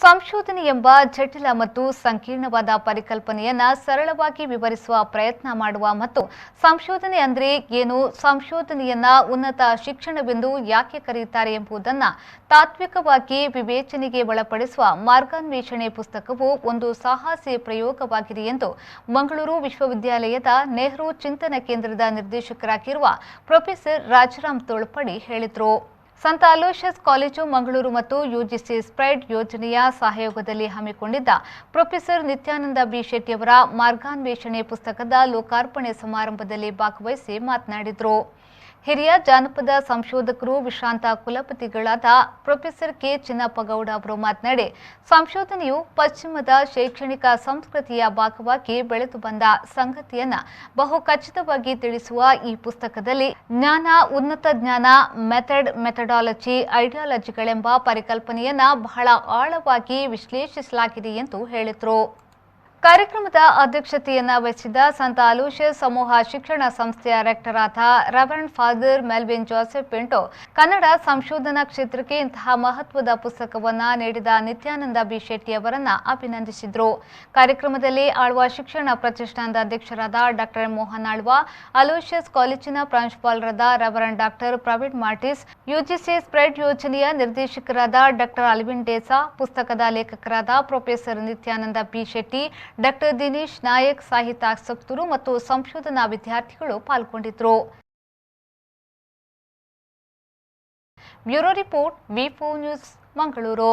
ಸಂಶೋಧನೆ ಎಂಬ ಜಟಿಲ ಮತ್ತು ಸಂಕೀರ್ಣವಾದ ಪರಿಕಲ್ಪನೆಯನ್ನ ಸರಳವಾಗಿ ವಿವರಿಸುವ ಪ್ರಯತ್ನ ಮಾಡುವ ಮತ್ತು ಸಂಶೋಧನೆ ಅಂದ್ರೆ ಏನು, ಸಂಶೋಧನೆಯನ್ನ ಉನ್ನತ ಶಿಕ್ಷಣವೆಂದು ಯಾಕೆ ಕರೆಯುತ್ತಾರೆ ಎಂಬುದನ್ನು ತಾತ್ವಿಕವಾಗಿ ವಿವೇಚನೆಗೆ ಒಳಪಡಿಸುವ ಮಾರ್ಗಾನ್ವೇಷಣೆ ಪುಸ್ತಕವು ಒಂದು ಸಾಹಸಿ ಪ್ರಯೋಗವಾಗಿದೆ ಎಂದು ಮಂಗಳೂರು ವಿಶ್ವವಿದ್ಯಾಲಯದ ನೆಹರು ಚಿಂತನ ಕೇಂದ್ರದ ನಿರ್ದೇಶಕರಾಗಿರುವ ಪ್ರೊಫೆಸರ್ ರಾಜಾರಾಮ್ ತೋಳ್ಪಡಿ ಹೇಳಿದರು. ಸಂತ ಅಲೋಷಿಯಸ್ ಕಾಲೇಜು ಮಂಗಳೂರು ಮತ್ತು ಯುಜಿಸಿ ಸ್ಪ್ರೆಡ್ ಯೋಜನೆಯ ಸಹಯೋಗದಲ್ಲಿ ಹಮ್ಮಿಕೊಂಡಿದ್ದ ಪ್ರೊಫೆಸರ್ ನಿತ್ಯಾನಂದ ಬಿ ಶೆಟ್ಟಿಯವರ ಮಾರ್ಗಾನ್ವೇಷಣೆ ಪುಸ್ತಕದ ಲೋಕಾರ್ಪಣೆ ಸಮಾರಂಭದಲ್ಲಿ ಭಾಗವಹಿಸಿ ಮಾತನಾಡಿದರು. ಹಿರಿಯ ಜಾನಪದ ಸಂಶೋಧಕರು ವಿಶ್ರಾಂತ ಕುಲಪತಿಗಳಾದ ಪ್ರೊಫೆಸರ್ ಕೆ ಚಿನ್ನಪ್ಪಗೌಡ ಅವರು ಮಾತನಾಡಿ, ಸಂಶೋಧನೆಯು ಪಶ್ಚಿಮದ ಶೈಕ್ಷಣಿಕ ಸಂಸ್ಕೃತಿಯ ಭಾಗವಾಗಿ ಬೆಳೆದು ಬಂದ ಸಂಗತಿಯನ್ನ ಬಹು ಖಚಿತವಾಗಿ ತಿಳಿಸುವ ಈ ಪುಸ್ತಕದಲ್ಲಿ ಜ್ಞಾನ, ಉನ್ನತ ಜ್ಞಾನ, ಮೆಥಡಾಲಜಿ, ಐಡಿಯಾಲಜಿಗಳೆಂಬ ಪರಿಕಲ್ಪನೆಯನ್ನ ಬಹಳ ಆಳವಾಗಿ ವಿಶ್ಲೇಷಿಸಲಾಗಿದೆ ಎಂದು ಹೇಳಿದರು. ಕಾರ್ಯಕ್ರಮದ ಅಧ್ಯಕ್ಷತೆಯನ್ನ ವಹಿಸಿದ ಸಂತ ಅಲೋಷಿಯಸ್ ಸಮೂಹ ಶಿಕ್ಷಣ ಸಂಸ್ಥೆಯ ರೆಕ್ಟರ್ ಆದ reverend father Melvin Joseph Pinto Kannada ಸಂಶೋಧನಾ ಕ್ಷೇತ್ರಕ್ಕೆ ಇಂತಹ ಮಹತ್ವದ ಪುಸ್ತಕವನ್ನ ನೀಡಿದ ನಿತ್ಯಾನಂದ ಬಿ ಶೆಟ್ಟಿ ಅವರನ್ನ ಅಭಿನಂದಿಸಿದರು. ಕಾರ್ಯಕ್ರಮದಲ್ಲಿ ಆಳ್ವ ಶಿಕ್ಷಣ ಪ್ರತಿಷ್ಠಾನದ ಅಧ್ಯಕ್ಷರಾದ ಡಾಕ್ಟರ್ ಮೋಹನ್ ಆಳ್ವ, ಅಲೋಷಿಯಸ್ ಕಾಲೇಜಿನ ಪ್ರಾಂಶುಪಾಲರಾದ reverend doctor Praveen Martis, UGC spread ಯೋಜನೆಯ ನಿರ್ದೇಶಕರಾದ ಡಾಕ್ಟರ್ ಅಲ್ವಿನ್ ಡೇಸಾ, ಪುಸ್ತಕದ ಲೇಖಕರಾದ professor Nityananda B Shetty, doctor Dinesh Nayak, ಸಾಹಿತ್ಯಾಸಕ್ತರು ಮತ್ತು ಸಂಶೋಧನಾ ವಿದ್ಯಾರ್ಥಿಗಳು ಪಾಲ್ಗೊಂಡಿದ್ದರು. ಬ್ಯೂರೋ ರಿಪೋರ್ಟ್, ವಿ4 ನ್ಯೂಸ್, ಮಂಗಳೂರು.